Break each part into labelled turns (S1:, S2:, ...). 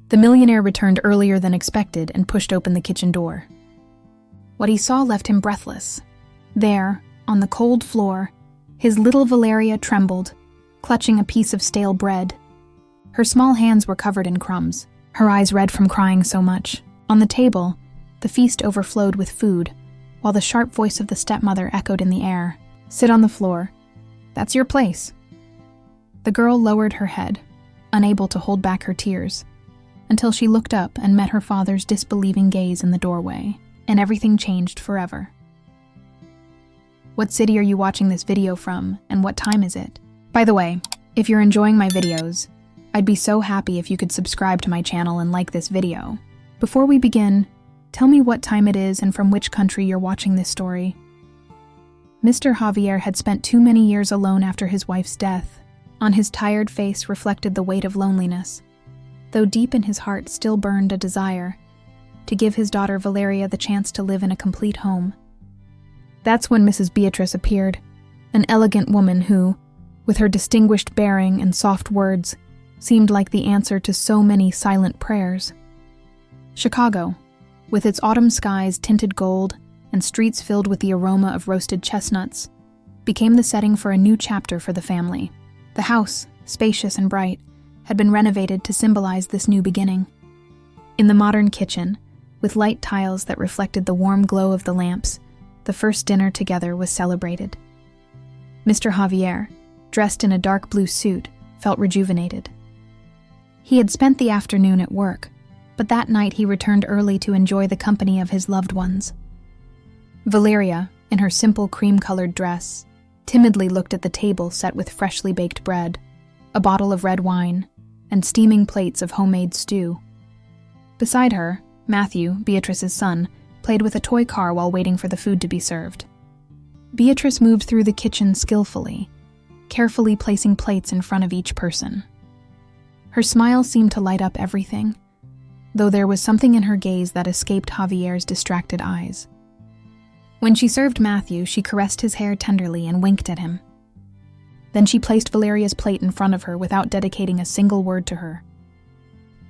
S1: The millionaire returned earlier than expected and pushed open the kitchen door. What he saw left him breathless. There, on the cold floor, his little Valeria trembled, clutching a piece of stale bread. Her small hands were covered in crumbs, her eyes red from crying so much. On the table, the feast overflowed with food, while the sharp voice of the stepmother echoed in the air. "Sit on the floor. That's your place." The girl lowered her head, unable to hold back her tears, until she looked up and met her father's disbelieving gaze in the doorway, and everything changed forever. What city are you watching this video from, and what time is it? By the way, if you're enjoying my videos, I'd be so happy if you could subscribe to my channel and like this video. Before we begin, tell me what time it is and from which country you're watching this story. Mr. Javier had spent too many years alone after his wife's death. On his tired face reflected the weight of loneliness, though deep in his heart still burned a desire to give his daughter Valeria the chance to live in a complete home. That's when Mrs. Beatrice appeared, an elegant woman who, with her distinguished bearing and soft words, seemed like the answer to so many silent prayers. Chicago, with its autumn skies tinted gold and streets filled with the aroma of roasted chestnuts, became the setting for a new chapter for the family. The house, spacious and bright, had been renovated to symbolize this new beginning. In the modern kitchen, with light tiles that reflected the warm glow of the lamps, the first dinner together was celebrated. Mr. Javier, dressed in a dark blue suit, felt rejuvenated. He had spent the afternoon at work, but that night he returned early to enjoy the company of his loved ones. Valeria, in her simple cream-colored dress, timidly looked at the table set with freshly baked bread, a bottle of red wine, and steaming plates of homemade stew. Beside her, Matthew, Beatrice's son, played with a toy car while waiting for the food to be served. Beatrice moved through the kitchen skillfully, carefully placing plates in front of each person. Her smile seemed to light up everything, though there was something in her gaze that escaped Javier's distracted eyes. When she served Matthew, she caressed his hair tenderly and winked at him. Then she placed Valeria's plate in front of her without dedicating a single word to her.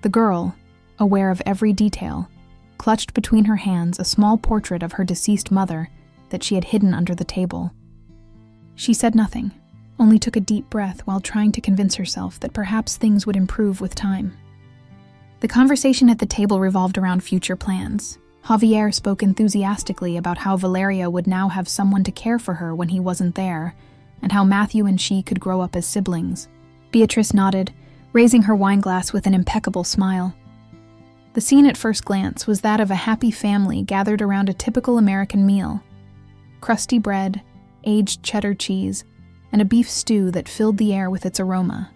S1: The girl, aware of every detail, clutched between her hands a small portrait of her deceased mother that she had hidden under the table. She said nothing, only took a deep breath while trying to convince herself that perhaps things would improve with time. The conversation at the table revolved around future plans. Javier spoke enthusiastically about how Valeria would now have someone to care for her when he wasn't there, and how Matthew and she could grow up as siblings. Beatrice nodded, raising her wineglass with an impeccable smile. The scene at first glance was that of a happy family gathered around a typical American meal. Crusty bread, aged cheddar cheese, and a beef stew that filled the air with its aroma.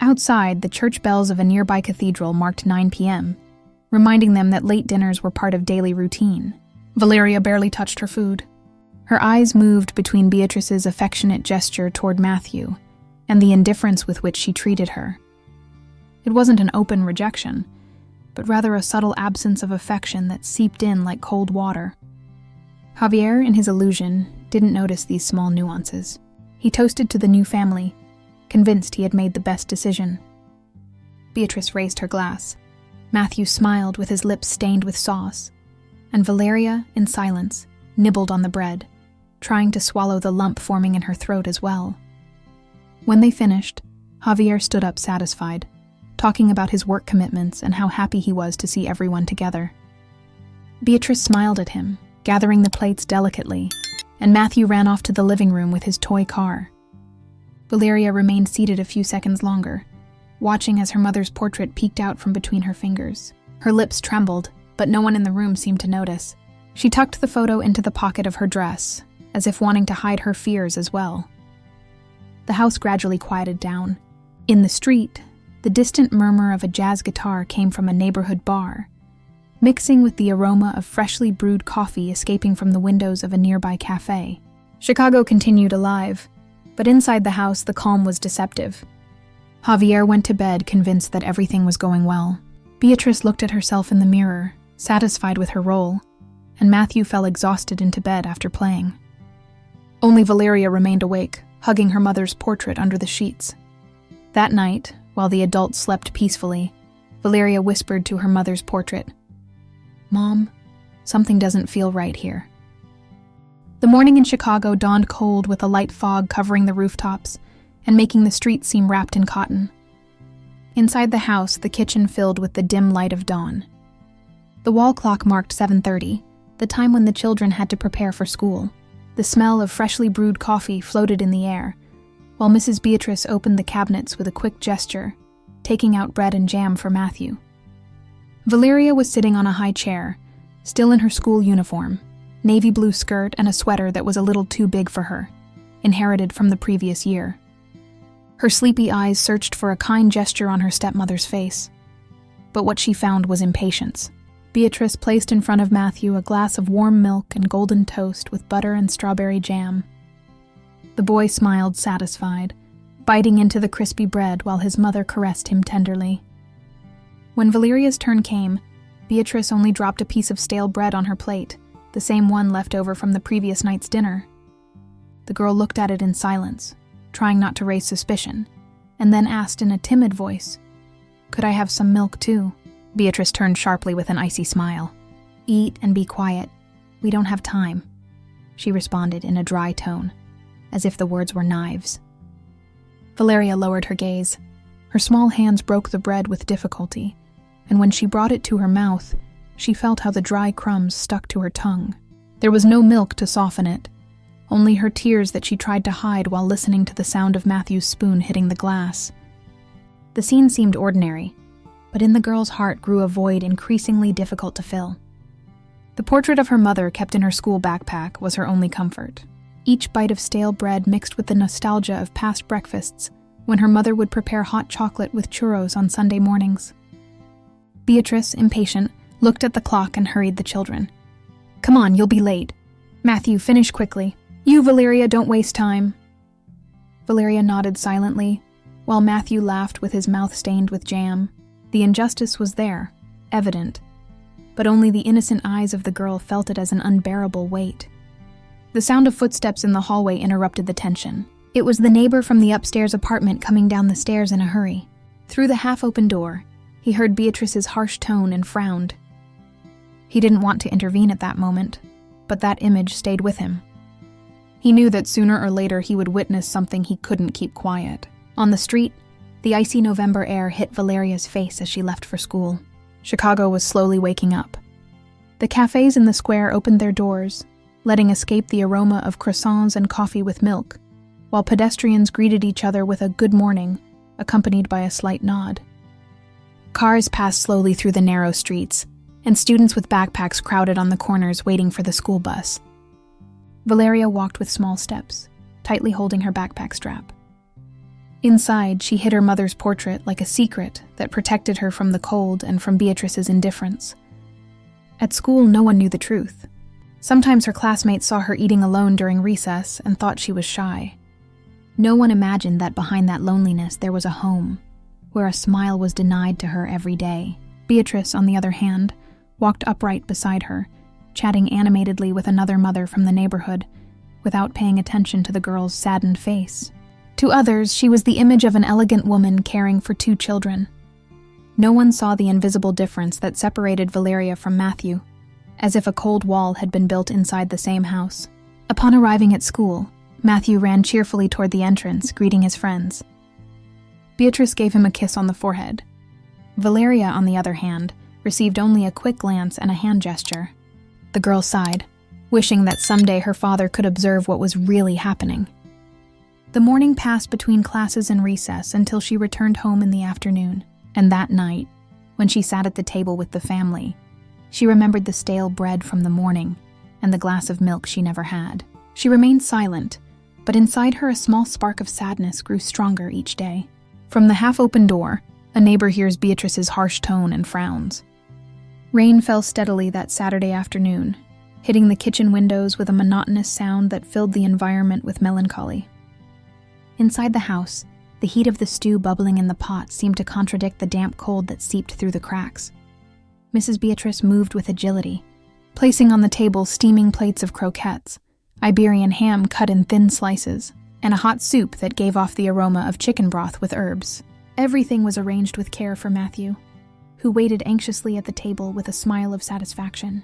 S1: Outside, the church bells of a nearby cathedral marked 9 p.m., reminding them that late dinners were part of daily routine. Valeria barely touched her food. Her eyes moved between Beatrice's affectionate gesture toward Matthew and the indifference with which she treated her. It wasn't an open rejection, but rather a subtle absence of affection that seeped in like cold water. Javier, in his illusion, didn't notice these small nuances. He toasted to the new family, convinced he had made the best decision. Beatrice raised her glass. Matthew smiled with his lips stained with sauce, and Valeria, in silence, nibbled on the bread, trying to swallow the lump forming in her throat as well. When they finished, Javier stood up satisfied, talking about his work commitments and how happy he was to see everyone together. Beatrice smiled at him, gathering the plates delicately, and Matthew ran off to the living room with his toy car. Valeria remained seated a few seconds longer, watching as her mother's portrait peeked out from between her fingers. Her lips trembled, but no one in the room seemed to notice. She tucked the photo into the pocket of her dress, as if wanting to hide her fears as well. The house gradually quieted down. In the street, the distant murmur of a jazz guitar came from a neighborhood bar, mixing with the aroma of freshly brewed coffee escaping from the windows of a nearby cafe. Chicago continued alive, but inside the house the calm was deceptive. Javier went to bed convinced that everything was going well. Beatrice looked at herself in the mirror, satisfied with her role, and Matthew fell exhausted into bed after playing. Only Valeria remained awake, hugging her mother's portrait under the sheets. That night, while the adults slept peacefully, Valeria whispered to her mother's portrait. "Mom, something doesn't feel right here." The morning in Chicago dawned cold with a light fog covering the rooftops and making the streets seem wrapped in cotton. Inside the house, the kitchen filled with the dim light of dawn. The wall clock marked 7:30, the time when the children had to prepare for school. The smell of freshly brewed coffee floated in the air, while Mrs. Beatrice opened the cabinets with a quick gesture, taking out bread and jam for Matthew. Valeria was sitting on a high chair, still in her school uniform, navy blue skirt and a sweater that was a little too big for her, inherited from the previous year. Her sleepy eyes searched for a kind gesture on her stepmother's face, but what she found was impatience. Beatrice placed in front of Matthew a glass of warm milk and golden toast with butter and strawberry jam. The boy smiled satisfied, biting into the crispy bread while his mother caressed him tenderly. When Valeria's turn came, Beatrice only dropped a piece of stale bread on her plate, the same one left over from the previous night's dinner. The girl looked at it in silence, trying not to raise suspicion, and then asked in a timid voice, "Could I have some milk too?" Beatrice turned sharply with an icy smile. "Eat and be quiet. We don't have time," she responded in a dry tone, as if the words were knives. Valeria lowered her gaze. Her small hands broke the bread with difficulty, and when she brought it to her mouth, she felt how the dry crumbs stuck to her tongue. There was no milk to soften it, only her tears that she tried to hide while listening to the sound of Matthew's spoon hitting the glass. The scene seemed ordinary, but in the girl's heart grew a void increasingly difficult to fill. The portrait of her mother kept in her school backpack was her only comfort. Each bite of stale bread mixed with the nostalgia of past breakfasts when her mother would prepare hot chocolate with churros on Sunday mornings. Beatrice, impatient, looked at the clock and hurried the children. "Come on, you'll be late. Matthew, finish quickly. You, Valeria, don't waste time." Valeria nodded silently, while Matthew laughed with his mouth stained with jam. The injustice was there, evident, but only the innocent eyes of the girl felt it as an unbearable weight. The sound of footsteps in the hallway interrupted the tension. It was the neighbor from the upstairs apartment coming down the stairs in a hurry. Through the half-open door, he heard Beatrice's harsh tone and frowned. He didn't want to intervene at that moment, but that image stayed with him. He knew that sooner or later he would witness something he couldn't keep quiet. On the street, the icy November air hit Valeria's face as she left for school. Chicago was slowly waking up. The cafes in the square opened their doors, letting escape the aroma of croissants and coffee with milk, while pedestrians greeted each other with a good morning, accompanied by a slight nod. Cars passed slowly through the narrow streets, and students with backpacks crowded on the corners waiting for the school bus. Valeria walked with small steps, tightly holding her backpack strap. Inside, she hid her mother's portrait like a secret that protected her from the cold and from Beatrice's indifference. At school, no one knew the truth. Sometimes her classmates saw her eating alone during recess and thought she was shy. No one imagined that behind that loneliness there was a home, where a smile was denied to her every day. Beatrice, on the other hand, walked upright beside her, chatting animatedly with another mother from the neighborhood, without paying attention to the girl's saddened face. To others, she was the image of an elegant woman caring for 2 children. No one saw the invisible difference that separated Valeria from Matthew, as if a cold wall had been built inside the same house. Upon arriving at school, Matthew ran cheerfully toward the entrance, greeting his friends. Beatrice gave him a kiss on the forehead. Valeria, on the other hand, received only a quick glance and a hand gesture. The girl sighed, wishing that someday her father could observe what was really happening. The morning passed between classes and recess until she returned home in the afternoon, and that night, when she sat at the table with the family, she remembered the stale bread from the morning and the glass of milk she never had. She remained silent, but inside her a small spark of sadness grew stronger each day. From the half-open door, a neighbor hears Beatrice's harsh tone and frowns. Rain fell steadily that Saturday afternoon, hitting the kitchen windows with a monotonous sound that filled the environment with melancholy. Inside the house, the heat of the stew bubbling in the pot seemed to contradict the damp cold that seeped through the cracks. Mrs. Beatrice moved with agility, placing on the table steaming plates of croquettes, Iberian ham cut in thin slices, and a hot soup that gave off the aroma of chicken broth with herbs. Everything was arranged with care for Matthew. who waited anxiously at the table with a smile of satisfaction.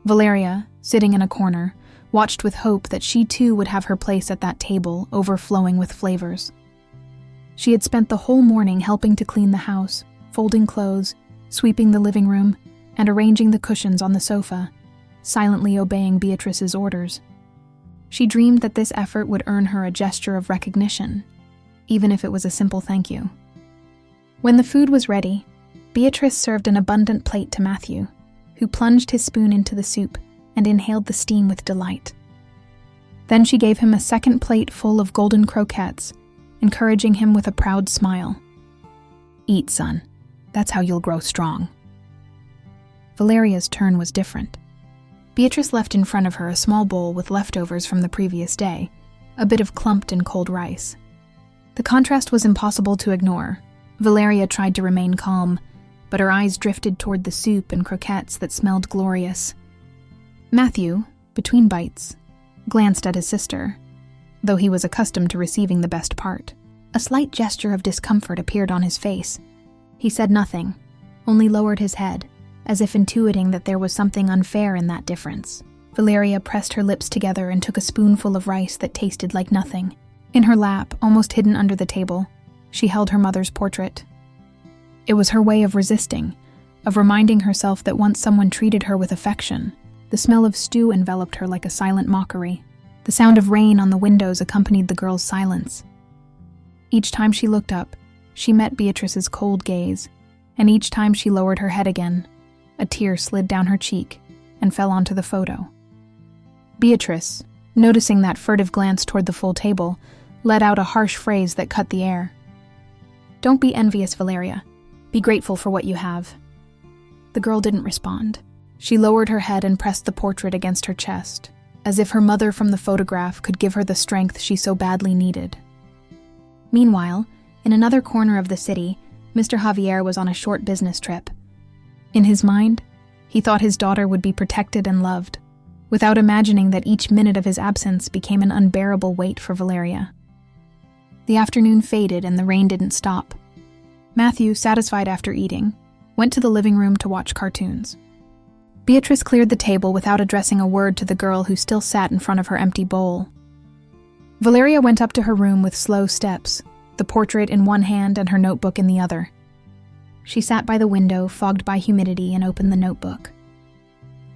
S1: Valeria, sitting in a corner, watched with hope that she too would have her place at that table overflowing with flavors. She had spent the whole morning helping to clean the house, folding clothes, sweeping the living room, and arranging the cushions on the sofa, silently obeying Beatrice's orders. She dreamed that this effort would earn her a gesture of recognition, even if it was a simple thank you. When the food was ready, Beatrice served an abundant plate to Matthew, who plunged his spoon into the soup and inhaled the steam with delight. Then she gave him a second plate full of golden croquettes, encouraging him with a proud smile. "Eat, son. That's how you'll grow strong." Valeria's turn was different. Beatrice left in front of her a small bowl with leftovers from the previous day, a bit of clumped and cold rice. The contrast was impossible to ignore. Valeria tried to remain calm, but her eyes drifted toward the soup and croquettes that smelled glorious. Matthew, between bites, glanced at his sister, though he was accustomed to receiving the best part. A slight gesture of discomfort appeared on his face. He said nothing, only lowered his head, as if intuiting that there was something unfair in that difference. Valeria pressed her lips together and took a spoonful of rice that tasted like nothing. In her lap, almost hidden under the table, she held her mother's portrait. It was her way of resisting, of reminding herself that once someone treated her with affection. The smell of stew enveloped her like a silent mockery. The sound of rain on the windows accompanied the girl's silence. Each time she looked up, she met Beatrice's cold gaze, and each time she lowered her head again, a tear slid down her cheek and fell onto the photo. Beatrice, noticing that furtive glance toward the full table, let out a harsh phrase that cut the air. "Don't be envious, Valeria. Be grateful for what you have." The girl didn't respond. She lowered her head and pressed the portrait against her chest, as if her mother from the photograph could give her the strength she so badly needed. Meanwhile, in another corner of the city, Mr. Javier was on a short business trip. In his mind, he thought his daughter would be protected and loved, without imagining that each minute of his absence became an unbearable weight for Valeria. The afternoon faded and the rain didn't stop. Matthew, satisfied after eating, went to the living room to watch cartoons. Beatrice cleared the table without addressing a word to the girl who still sat in front of her empty bowl. Valeria went up to her room with slow steps, the portrait in one hand and her notebook in the other. She sat by the window, fogged by humidity, and opened the notebook.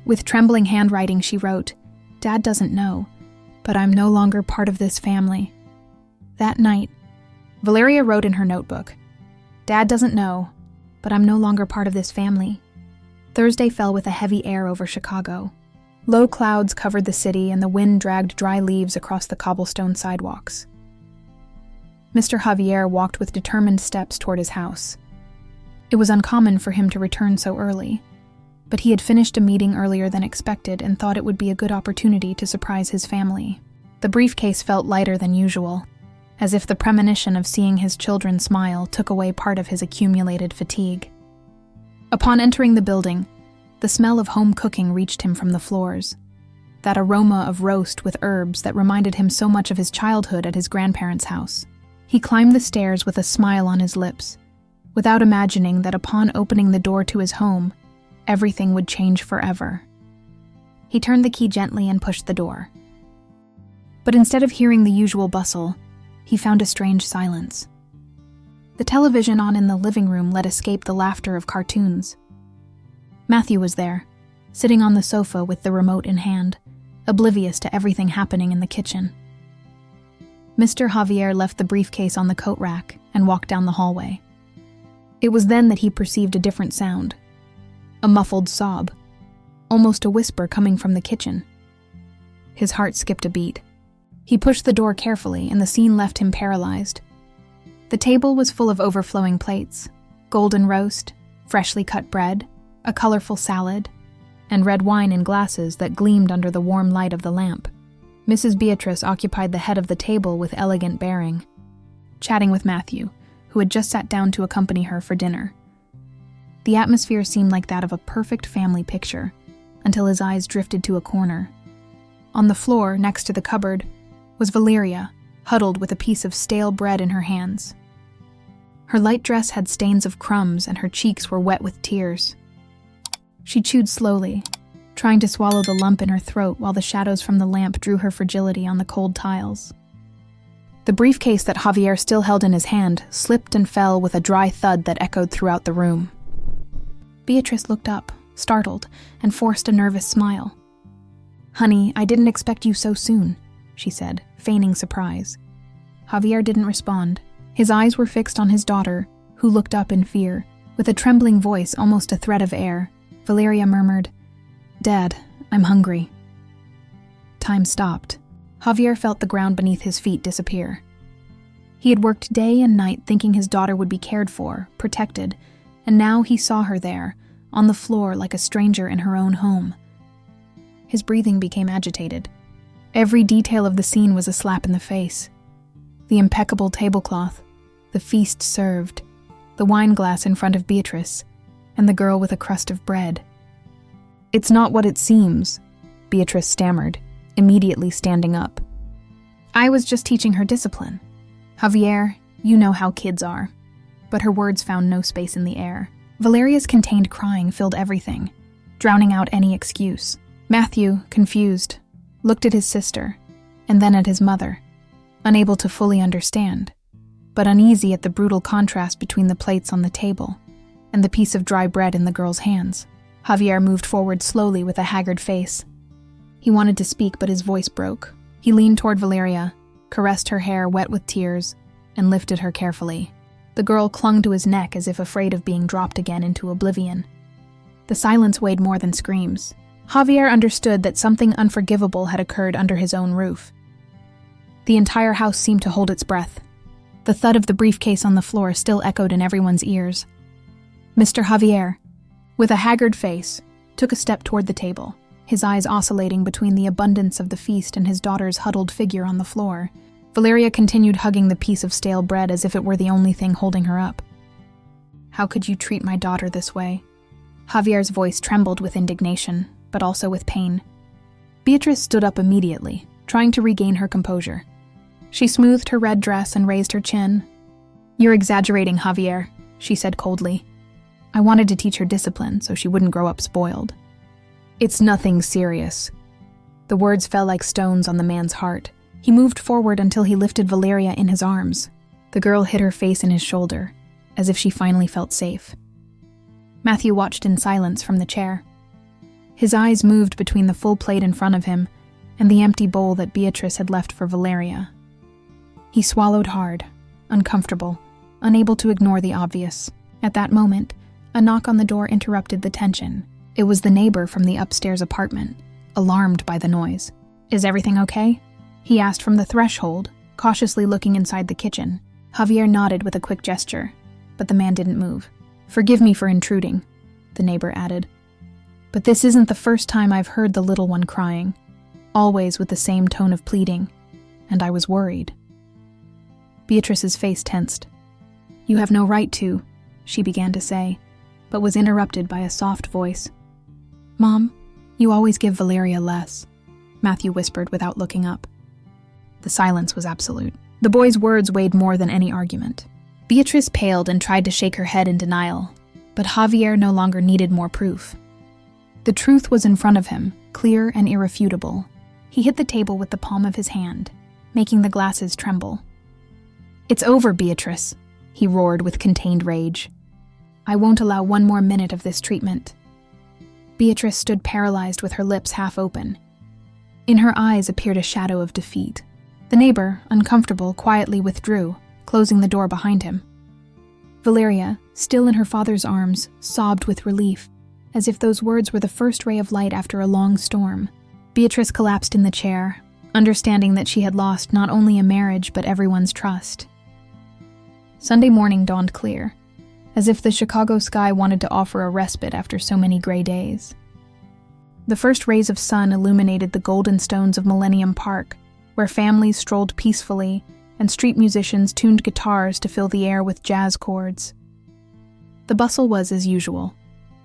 S1: With trembling handwriting, she wrote, "Dad doesn't know, but I'm no longer part of this family." That night, Valeria wrote in her notebook, "Dad doesn't know, but I'm no longer part of this family." Thursday fell with a heavy air over Chicago. Low clouds covered the city and the wind dragged dry leaves across the cobblestone sidewalks. Mr. Javier walked with determined steps toward his house. It was uncommon for him to return so early, but he had finished a meeting earlier than expected and thought it would be a good opportunity to surprise his family. The briefcase felt lighter than usual, as if the premonition of seeing his children smile took away part of his accumulated fatigue. Upon entering the building, the smell of home cooking reached him from the floors, that aroma of roast with herbs that reminded him so much of his childhood at his grandparents' house. He climbed the stairs with a smile on his lips, without imagining that upon opening the door to his home, everything would change forever. He turned the key gently and pushed the door. But instead of hearing the usual bustle, he found a strange silence. The television on in the living room let escape the laughter of cartoons. Matthew was there, sitting on the sofa with the remote in hand, oblivious to everything happening in the kitchen. Mr. Javier left the briefcase on the coat rack and walked down the hallway. It was then that he perceived a different sound, a muffled sob, almost a whisper coming from the kitchen. His heart skipped a beat. He pushed the door carefully, and the scene left him paralyzed. The table was full of overflowing plates, golden roast, freshly cut bread, a colorful salad, and red wine in glasses that gleamed under the warm light of the lamp. Mrs. Beatrice occupied the head of the table with elegant bearing, chatting with Matthew, who had just sat down to accompany her for dinner. The atmosphere seemed like that of a perfect family picture, until his eyes drifted to a corner. On the floor, next to the cupboard, was Valeria, huddled with a piece of stale bread in her hands. Her light dress had stains of crumbs and her cheeks were wet with tears. She chewed slowly, trying to swallow the lump in her throat while the shadows from the lamp drew her fragility on the cold tiles. The briefcase that Javier still held in his hand slipped and fell with a dry thud that echoed throughout the room. Beatrice looked up, startled, and forced a nervous smile. "Honey, I didn't expect you so soon," she said, feigning surprise. Javier didn't respond. His eyes were fixed on his daughter, who looked up in fear. With a trembling voice, almost a thread of air, Valeria murmured, "Dad, I'm hungry." Time stopped. Javier felt the ground beneath his feet disappear. He had worked day and night thinking his daughter would be cared for, protected, and now he saw her there, on the floor like a stranger in her own home. His breathing became agitated. Every detail of the scene was a slap in the face. The impeccable tablecloth, the feast served, the wine glass in front of Beatrice, and the girl with a crust of bread. "It's not what it seems," Beatrice stammered, immediately standing up. "I was just teaching her discipline. Javier, you know how kids are." But her words found no space in the air. Valeria's contained crying filled everything, drowning out any excuse. Matthew, confused, looked at his sister, and then at his mother, unable to fully understand, but uneasy at the brutal contrast between the plates on the table and the piece of dry bread in the girl's hands. Javier moved forward slowly with a haggard face. He wanted to speak, but his voice broke. He leaned toward Valeria, caressed her hair wet with tears, and lifted her carefully. The girl clung to his neck as if afraid of being dropped again into oblivion. The silence weighed more than screams. Javier understood that something unforgivable had occurred under his own roof. The entire house seemed to hold its breath. The thud of the briefcase on the floor still echoed in everyone's ears. Mr. Javier, with a haggard face, took a step toward the table, his eyes oscillating between the abundance of the feast and his daughter's huddled figure on the floor. Valeria continued hugging the piece of stale bread as if it were the only thing holding her up. "How could you treat my daughter this way?" Javier's voice trembled with indignation, but also with pain. Beatrice stood up immediately, trying to regain her composure. She smoothed her red dress and raised her chin. "You're exaggerating, Javier," she said coldly. "I wanted to teach her discipline so she wouldn't grow up spoiled." "It's nothing serious." The words fell like stones on the man's heart. He moved forward until he lifted Valeria in his arms. The girl hid her face in his shoulder, as if she finally felt safe. Matthew watched in silence from the chair. His eyes moved between the full plate in front of him and the empty bowl that Beatrice had left for Valeria. He swallowed hard, uncomfortable, unable to ignore the obvious. At that moment, a knock on the door interrupted the tension. It was the neighbor from the upstairs apartment, alarmed by the noise. "Is everything okay?" he asked from the threshold, cautiously looking inside the kitchen. Javier nodded with a quick gesture, but the man didn't move. "Forgive me for intruding," the neighbor added. "But this isn't the first time I've heard the little one crying, always with the same tone of pleading, and I was worried." Beatrice's face tensed. "You have no right to," she began to say, but was interrupted by a soft voice. "Mom, you always give Valeria less," Matthew whispered without looking up. The silence was absolute. The boy's words weighed more than any argument. Beatrice paled and tried to shake her head in denial, but Javier no longer needed more proof. The truth was in front of him, clear and irrefutable. He hit the table with the palm of his hand, making the glasses tremble. "It's over, Beatrice," he roared with contained rage. "I won't allow one more minute of this treatment." Beatrice stood paralyzed with her lips half open. In her eyes appeared a shadow of defeat. The neighbor, uncomfortable, quietly withdrew, closing the door behind him. Valeria, still in her father's arms, sobbed with relief, as if those words were the first ray of light after a long storm. Beatrice collapsed in the chair, understanding that she had lost not only a marriage but everyone's trust. Sunday morning dawned clear, as if the Chicago sky wanted to offer a respite after so many gray days. The first rays of sun illuminated the golden stones of Millennium Park, where families strolled peacefully and street musicians tuned guitars to fill the air with jazz chords. The bustle was as usual: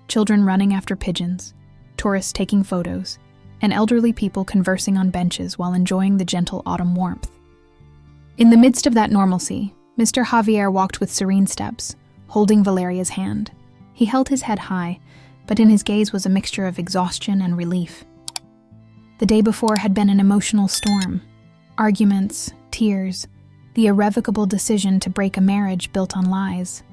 S1: children running after pigeons, tourists taking photos, and elderly people conversing on benches while enjoying the gentle autumn warmth. In the midst of that normalcy, Mr. Javier walked with serene steps, holding Valeria's hand. He held his head high, but in his gaze was a mixture of exhaustion and relief. The day before had been an emotional storm. Arguments, tears, the irrevocable decision to break a marriage built on lies.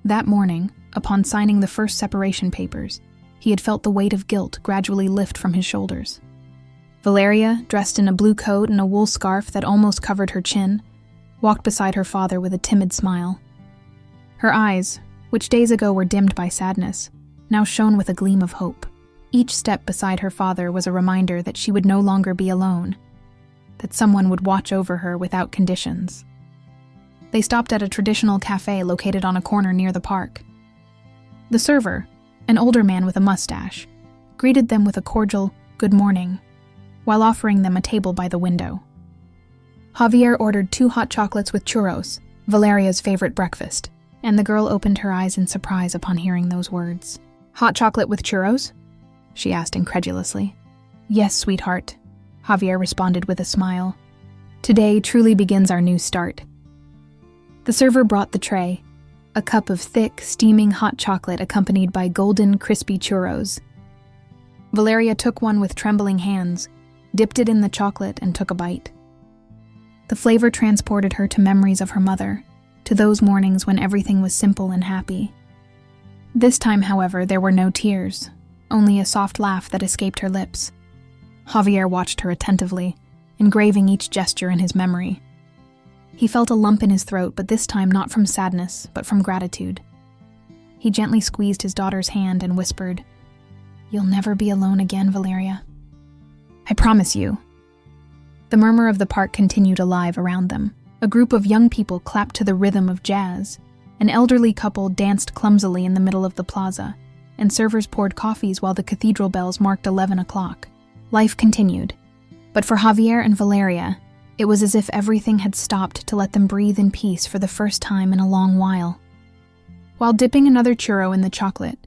S1: That morning, upon signing the first separation papers, he had felt the weight of guilt gradually lift from his shoulders. Valeria, dressed in a blue coat and a wool scarf that almost covered her chin, walked beside her father with a timid smile. Her eyes, which days ago were dimmed by sadness, now shone with a gleam of hope. Each step beside her father was a reminder that she would no longer be alone, that someone would watch over her without conditions. They stopped at a traditional cafe located on a corner near the park. The server, an older man with a mustache, greeted them with a cordial "good morning," while offering them a table by the window. Javier ordered 2 hot chocolates with churros, Valeria's favorite breakfast, and the girl opened her eyes in surprise upon hearing those words. "Hot chocolate with churros?" she asked incredulously. "Yes, sweetheart," Javier responded with a smile. "Today truly begins our new start." The server brought the tray, a cup of thick, steaming hot chocolate accompanied by golden, crispy churros. Valeria took one with trembling hands, dipped it in the chocolate, and took a bite. The flavor transported her to memories of her mother, to those mornings when everything was simple and happy. This time, however, there were no tears, only a soft laugh that escaped her lips. Javier watched her attentively, engraving each gesture in his memory. He felt a lump in his throat, but this time not from sadness, but from gratitude. He gently squeezed his daughter's hand and whispered, "You'll never be alone again, Valeria. I promise you." The murmur of the park continued alive around them. A group of young people clapped to the rhythm of jazz. An elderly couple danced clumsily in the middle of the plaza, and servers poured coffees while the cathedral bells marked 11 o'clock. Life continued, but for Javier and Valeria, it was as if everything had stopped to let them breathe in peace for the first time in a long while. While dipping another churro in the chocolate,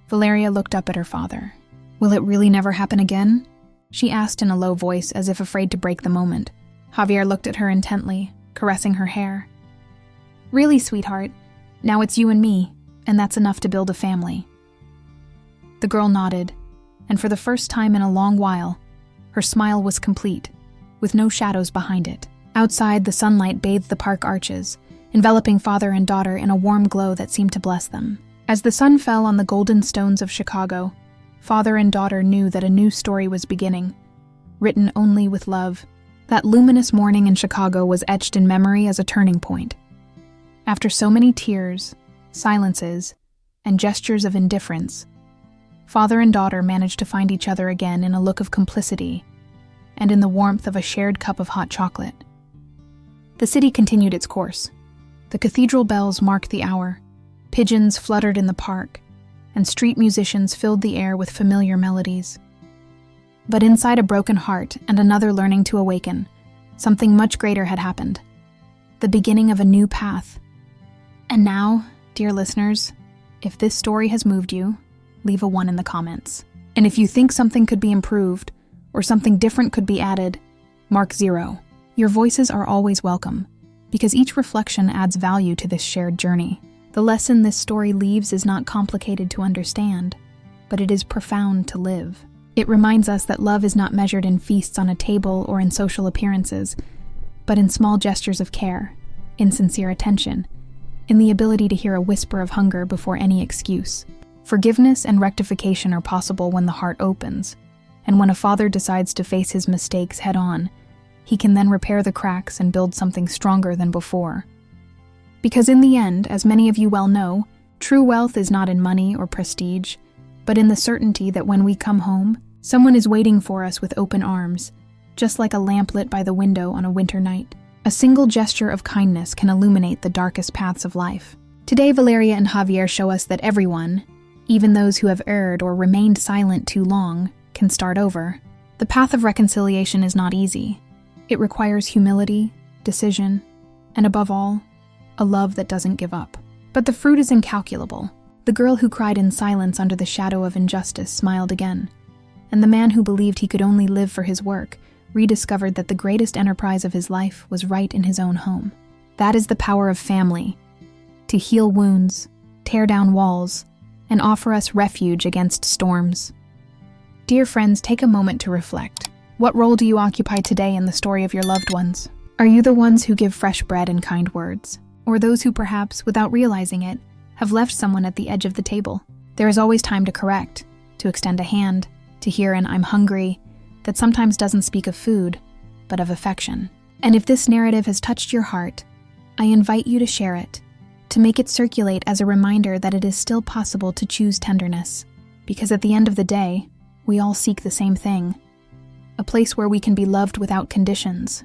S1: Valeria looked up at her father. "Will it really never happen again?" she asked in a low voice, as if afraid to break the moment. Javier looked at her intently, caressing her hair. "Really, sweetheart, now it's you and me, and that's enough to build a family." The girl nodded, and for the first time in a long while, her smile was complete, with no shadows behind it. Outside, the sunlight bathed the park arches, enveloping father and daughter in a warm glow that seemed to bless them. As the sun fell on the golden stones of Chicago, father and daughter knew that a new story was beginning, written only with love. That luminous morning in Chicago was etched in memory as a turning point. After so many tears, silences, and gestures of indifference, father and daughter managed to find each other again in a look of complicity and in the warmth of a shared cup of hot chocolate. The city continued its course. The cathedral bells marked the hour, pigeons fluttered in the park, and street musicians filled the air with familiar melodies. But inside a broken heart and another learning to awaken, something much greater had happened. The beginning of a new path. And now, dear listeners, if this story has moved you, leave a 1 in the comments. And if you think something could be improved, or something different could be added, mark 0. Your voices are always welcome, because each reflection adds value to this shared journey. The lesson this story leaves is not complicated to understand, but it is profound to live. It reminds us that love is not measured in feasts on a table or in social appearances, but in small gestures of care, in sincere attention, in the ability to hear a whisper of hunger before any excuse. Forgiveness and rectification are possible when the heart opens, and when a father decides to face his mistakes head-on, he can then repair the cracks and build something stronger than before. Because in the end, as many of you well know, true wealth is not in money or prestige, but in the certainty that when we come home, someone is waiting for us with open arms, just like a lamp lit by the window on a winter night. A single gesture of kindness can illuminate the darkest paths of life. Today, Valeria and Javier show us that everyone, even those who have erred or remained silent too long, can start over. The path of reconciliation is not easy. It requires humility, decision, and above all, a love that doesn't give up. But the fruit is incalculable. The girl who cried in silence under the shadow of injustice smiled again, and the man who believed he could only live for his work rediscovered that the greatest enterprise of his life was right in his own home. That is the power of family, to heal wounds, tear down walls, and offer us refuge against storms. Dear friends, take a moment to reflect. What role do you occupy today in the story of your loved ones? Are you the ones who give fresh bread and kind words? Or those who perhaps, without realizing it, have left someone at the edge of the table? There is always time to correct, to extend a hand, to hear an "I'm hungry" that sometimes doesn't speak of food, but of affection. And if this narrative has touched your heart, I invite you to share it, to make it circulate as a reminder that it is still possible to choose tenderness. Because at the end of the day, we all seek the same thing, a place where we can be loved without conditions,